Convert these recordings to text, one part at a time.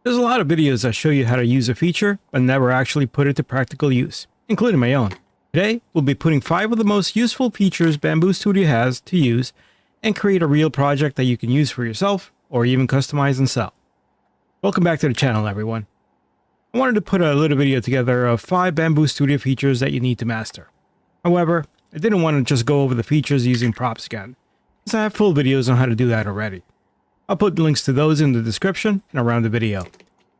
There's a lot of videos that show you how to use a feature, but never actually put it to practical use, including my own. Today, we'll be putting 5 of the most useful features Bambu Studio has to use and create a real project that you can use for yourself or even customize and sell. Welcome back to the channel, everyone. I wanted to put a little video together of 5 Bambu Studio features that you need to master. However, I didn't want to just go over the features using props again, since I have full videos on how to do that already. I'll put links to those in the description and around the video.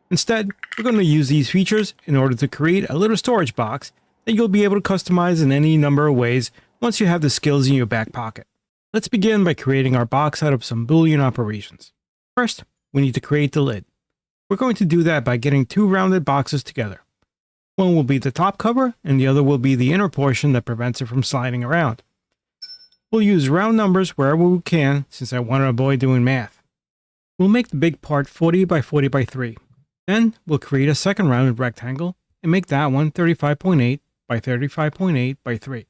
Instead, we're going to use these features in order to create a little storage box that you'll be able to customize in any number of ways once you have the skills in your back pocket. Let's begin by creating our box out of some Boolean operations. First, we need to create the lid. We're going to do that by getting 2 rounded boxes together. One will be the top cover and the other will be the inner portion that prevents it from sliding around. We'll use round numbers wherever we can since I want to avoid doing math. We'll make the big part 40 by 40 by 3. Then we'll create a second rounded rectangle and make that one 35.8 by 35.8 by 3.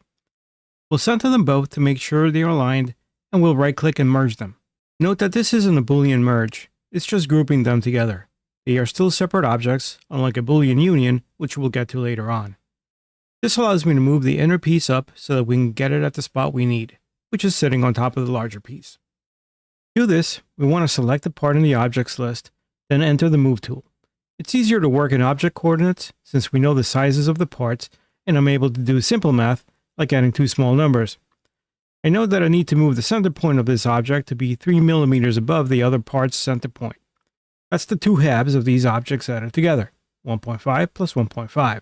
We'll center them both to make sure they are aligned, and we'll right click and merge them. Note that this isn't a Boolean merge, it's just grouping them together. They are still separate objects, unlike a Boolean union, which we'll get to later on. This allows me to move the inner piece up so that we can get it at the spot we need, which is sitting on top of the larger piece. To do this, we want to select the part in the objects list, then enter the Move tool. It's easier to work in object coordinates since we know the sizes of the parts, and I'm able to do simple math like adding 2 small numbers. I know that I need to move the center point of this object to be 3 millimeters above the other part's center point. That's the 2 halves of these objects added together, 1.5 plus 1.5.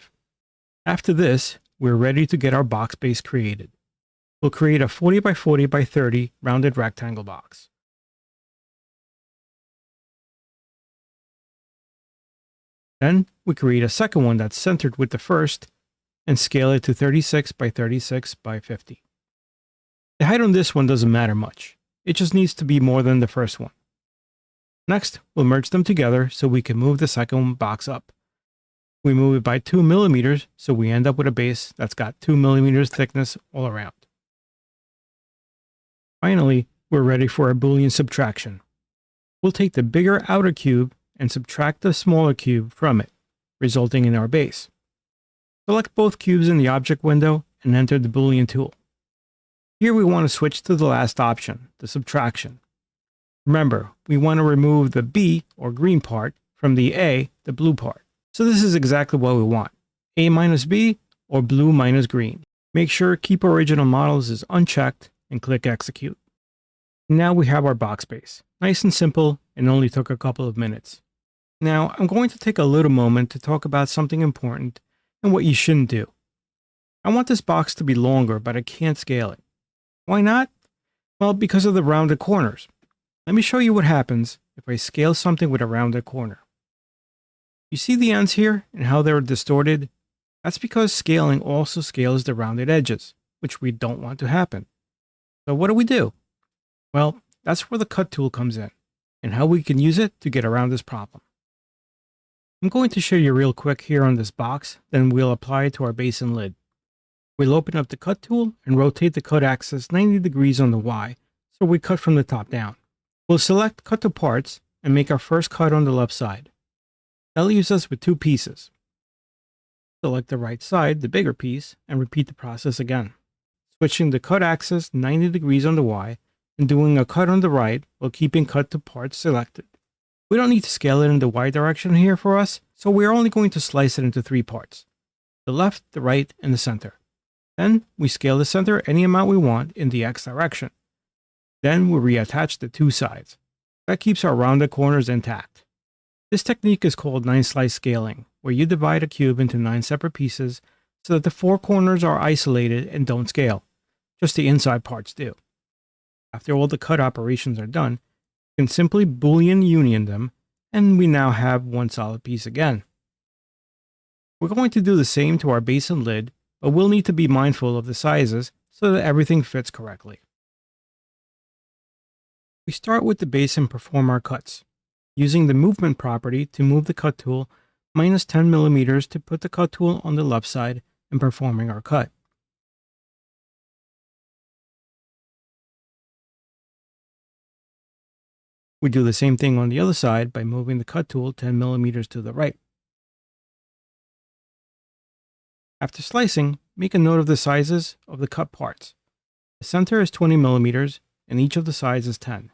After this, we're ready to get our box base created. We'll create a 40 by 40 by 30 rounded rectangle box. Then we create a second one that's centered with the first and scale it to 36 by 36 by 50. The height on this one doesn't matter much. It just needs to be more than the first one. Next, we'll merge them together so we can move the second box up. We move it by 2 millimeters so we end up with a base that's got 2 millimeters thickness all around. Finally, we're ready for a Boolean subtraction. We'll take the bigger outer cube and subtract the smaller cube from it, resulting in our base. Select both cubes in the object window and enter the Boolean tool. Here we want to switch to the last option, the subtraction. Remember, we want to remove the B, or green part, from the A, the blue part. So this is exactly what we want, A minus B, or blue minus green. Make sure Keep Original Models is unchecked and click Execute. Now we have our box base. Nice and simple, and only took a couple of minutes. Now, I'm going to take a little moment to talk about something important and what you shouldn't do. I want this box to be longer, but I can't scale it. Why not? Well, because of the rounded corners. Let me show you what happens if I scale something with a rounded corner. You see the ends here and how they're distorted? That's because scaling also scales the rounded edges, which we don't want to happen. So what do? Well, that's where the Cut tool comes in, and how we can use it to get around this problem. I'm going to show you real quick here on this box, then we'll apply it to our base and lid. We'll open up the Cut tool and rotate the cut axis 90 degrees on the Y, so we cut from the top down. We'll select Cut to Parts and make our first cut on the left side. That leaves us with 2 pieces. Select the right side, the bigger piece, and repeat the process again. Switching the cut axis 90 degrees on the Y and doing a cut on the right while keeping Cut to Parts selected. We don't need to scale it in the Y direction here for us, so we're only going to slice it into 3 parts: the left, the right, and the center. Then we scale the center any amount we want in the X direction. Then we reattach the 2 sides. That keeps our rounded corners intact. This technique is called 9-slice scaling, where you divide a cube into 9 separate pieces so that the 4 corners are isolated and don't scale. Just the inside parts do. After all the cut operations are done, you can simply Boolean union them, and we now have one solid piece again. We're going to do the same to our base and lid, but we'll need to be mindful of the sizes so that everything fits correctly. We start with the base and perform our cuts, using the movement property to move the cut tool minus 10 millimeters to put the cut tool on the left side and performing our cut. We do the same thing on the other side by moving the cut tool 10 millimeters to the right. After slicing, make a note of the sizes of the cut parts. The center is 20 millimeters and each of the sides is 10.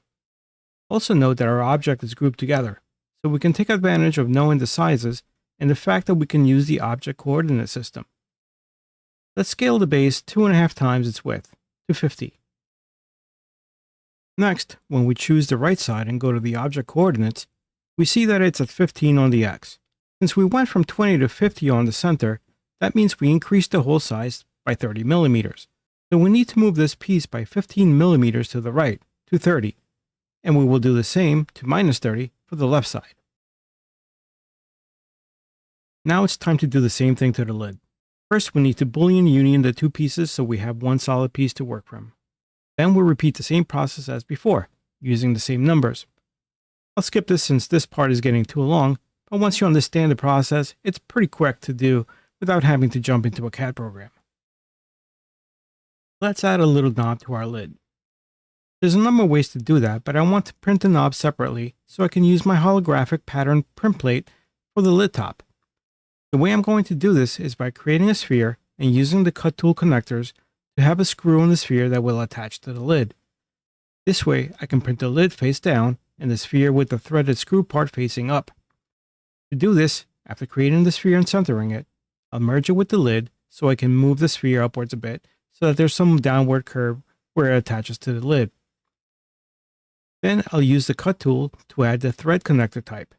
Also note that our object is grouped together, so we can take advantage of knowing the sizes and the fact that we can use the object coordinate system. Let's scale the base 2.5 times its width to 50. Next, when we choose the right side and go to the object coordinates, we see that it's at 15 on the X. Since we went from 20 to 50 on the center, that means we increased the hole size by 30 millimeters. So we need to move this piece by 15 millimeters to the right, to 30. And we will do the same to minus 30 for the left side. Now it's time to do the same thing to the lid. First, we need to Boolean union the two pieces so we have one solid piece to work from. Then we'll repeat the same process as before, using the same numbers. I'll skip this since this part is getting too long, but once you understand the process, it's pretty quick to do without having to jump into a CAD program. Let's add a little knob to our lid. There's a number of ways to do that, but I want to print the knob separately so I can use my holographic pattern print plate for the lid top. The way I'm going to do this is by creating a sphere and using the cut tool connectors to have a screw in the sphere that will attach to the lid. This way I can print the lid face down and the sphere with the threaded screw part facing up. To do this, after creating the sphere and centering it, I'll merge it with the lid so I can move the sphere upwards a bit so that there's some downward curve where it attaches to the lid. Then I'll use the cut tool to add the thread connector type.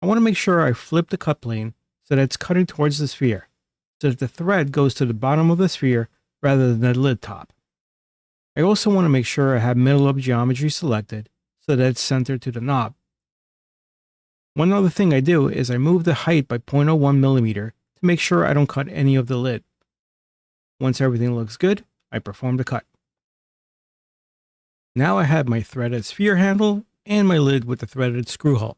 I want to make sure I flip the cut plane so that it's cutting towards the sphere, so that the thread goes to the bottom of the sphere rather than the lid top. I also want to make sure I have middle of geometry selected so that it's centered to the knob. One other thing I do is I move the height by 0.01 millimeter to make sure I don't cut any of the lid. Once everything looks good, I perform the cut. Now I have my threaded sphere handle and my lid with the threaded screw hole.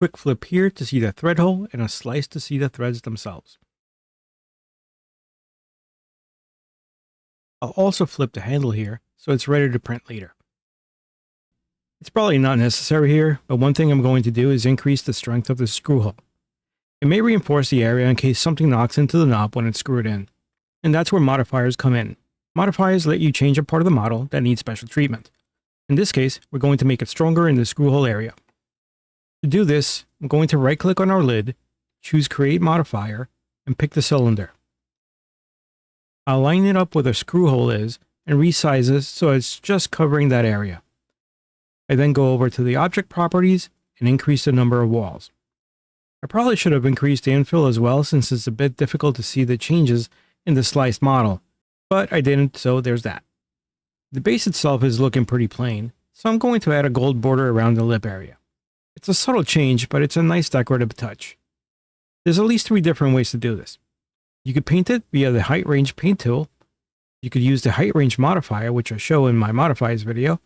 Quick flip here to see the thread hole and a slice to see the threads themselves. I'll also flip the handle here so it's ready to print later. It's probably not necessary here, but one thing I'm going to do is increase the strength of the screw hole. It may reinforce the area in case something knocks into the knob when it's screwed in. And that's where modifiers come in. Modifiers let you change a part of the model that needs special treatment. In this case, we're going to make it stronger in the screw hole area. To do this, I'm going to right-click on our lid, choose Create Modifier, and pick the cylinder. I'll line it up where the screw hole is and resize it so it's just covering that area. I then go over to the object properties and increase the number of walls. I probably should have increased the infill as well since it's a bit difficult to see the changes in the sliced model, but I didn't, so there's that. The base itself is looking pretty plain, so I'm going to add a gold border around the lip area. It's a subtle change, but it's a nice decorative touch. There's at least 3 different ways to do this. You could paint it via the height range paint tool, you could use the height range modifier, which I show in my modifiers video,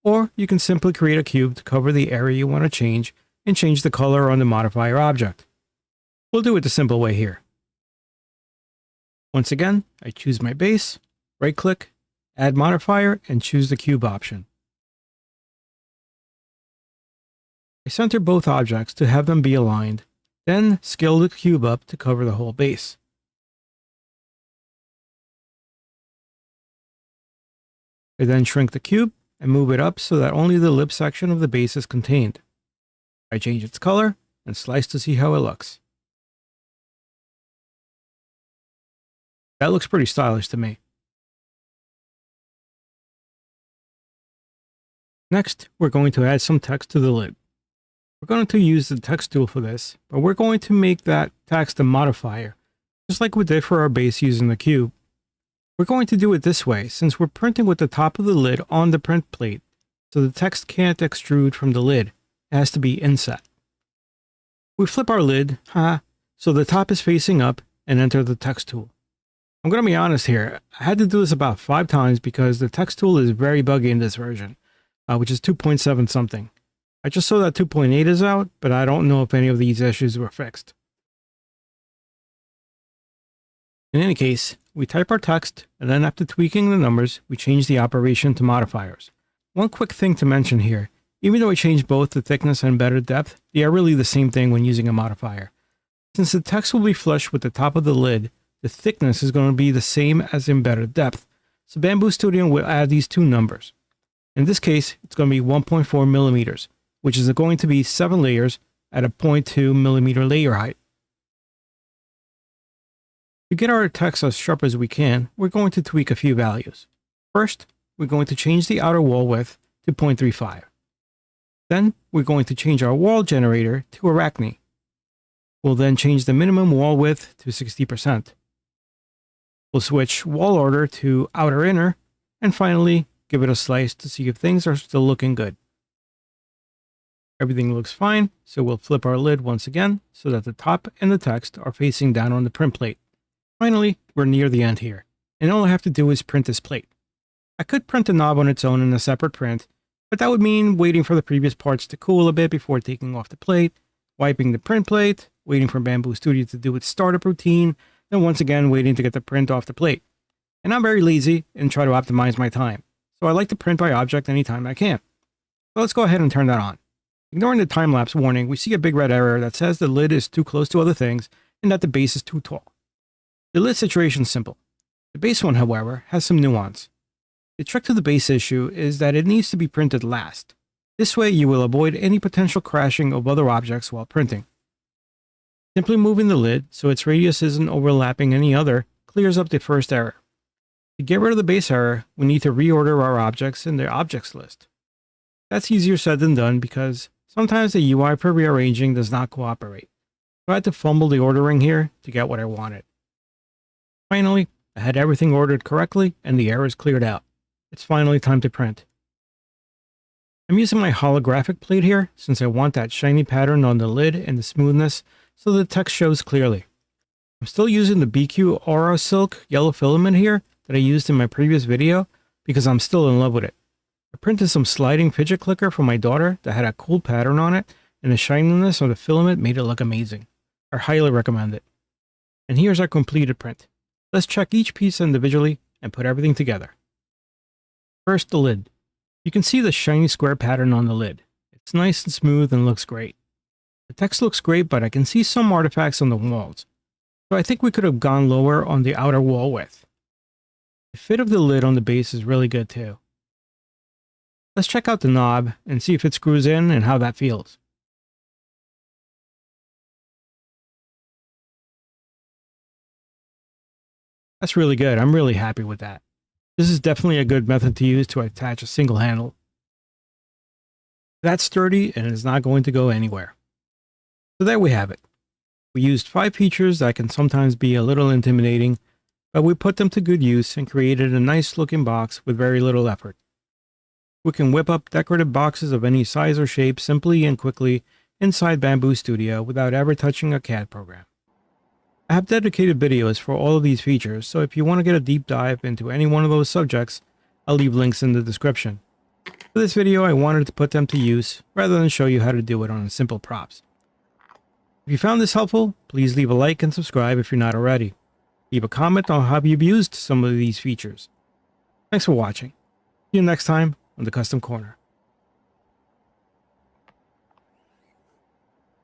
or you can simply create a cube to cover the area you want to change and change the color on the modifier object. We'll do it the simple way here. Once again, I choose my base, right-click, add modifier, and choose the cube option. I center both objects to have them be aligned, then scale the cube up to cover the whole base. I then shrink the cube and move it up so that only the lip section of the base is contained. I change its color and slice to see how it looks. That looks pretty stylish to me. Next, we're going to add some text to the lid. We're going to use the text tool for this, but we're going to make that text a modifier, just like we did for our base using the cube. We're going to do it this way since we're printing with the top of the lid on the print plate, so the text can't extrude from the lid. It has to be inset. We flip our lid, so the top is facing up and enter the text tool. I'm going to be honest here, I had to do this about 5 times because the text tool is very buggy in this version, which is 2.7 something. I just saw that 2.8 is out, but I don't know if any of these issues were fixed. In any case, we type our text, and then after tweaking the numbers, we change the operation to modifiers. One quick thing to mention here Even though I changed both the thickness and embedded depth, they are really the same thing when using a modifier. Since the text will be flush with the top of the lid, the thickness is going to be the same as embedded depth, so Bambu Studio will add these two numbers. In this case, it's going to be 1.4 millimeters, which is going to be 7 layers at a 0.2 millimeter layer height. To get our text as sharp as we can, we're going to tweak a few values. First, we're going to change the outer wall width to 0.35. Then, we're going to change our wall generator to Arachne. We'll then change the minimum wall width to 60%. We'll switch wall order to outer inner, and finally, give it a slice to see if things are still looking good. Everything looks fine, so we'll flip our lid once again so that the top and the text are facing down on the print plate. Finally, we're near the end here, and all I have to do is print this plate. I could print the knob on its own in a separate print, but that would mean waiting for the previous parts to cool a bit before taking off the plate, wiping the print plate, waiting for Bambu Studio to do its startup routine, then once again waiting to get the print off the plate. And I'm very lazy and try to optimize my time, so I like to print by object anytime I can. So let's go ahead and turn that on. Ignoring the time-lapse warning, we see a big red error that says the lid is too close to other things and that the base is too tall. The lid situation is simple. The base one, however, has some nuance. The trick to the base issue is that it needs to be printed last. This way you will avoid any potential crashing of other objects while printing. Simply moving the lid so its radius isn't overlapping any other clears up the first error. To get rid of the base error, we need to reorder our objects in the objects list. That's easier said than done because sometimes the UI for rearranging does not cooperate. So I had to fumble the ordering here to get what I wanted. Finally, I had everything ordered correctly and the errors cleared out. It's finally time to print. I'm using my holographic plate here since I want that shiny pattern on the lid and the smoothness so the text shows clearly. I'm still using the BQ Aura Silk yellow filament here that I used in my previous video because I'm still in love with it. I printed some sliding fidget clicker for my daughter that had a cool pattern on it, and the shininess of the filament made it look amazing. I highly recommend it. And here's our completed print. Let's check each piece individually and put everything together. First, the lid. You can see the shiny square pattern on the lid. It's nice and smooth and looks great. The text looks great, but I can see some artifacts on the walls. So I think we could have gone lower on the outer wall width. The fit of the lid on the base is really good too. Let's check out the knob and see if it screws in and how that feels. That's really good. I'm really happy with that. This is definitely a good method to use to attach a single handle. That's sturdy and is not going to go anywhere. So there we have it. We used 5 features that can sometimes be a little intimidating, but we put them to good use and created a nice looking box with very little effort. We can whip up decorative boxes of any size or shape simply and quickly inside Bambu Studio without ever touching a CAD program. I have dedicated videos for all of these features, so if you want to get a deep dive into any one of those subjects, I'll leave links in the description. For this video, I wanted to put them to use rather than show you how to do it on simple props. If you found this helpful, please leave a like and subscribe if you're not already. Leave a comment on how you've used some of these features. Thanks for watching. See you next time on the Custom Corner.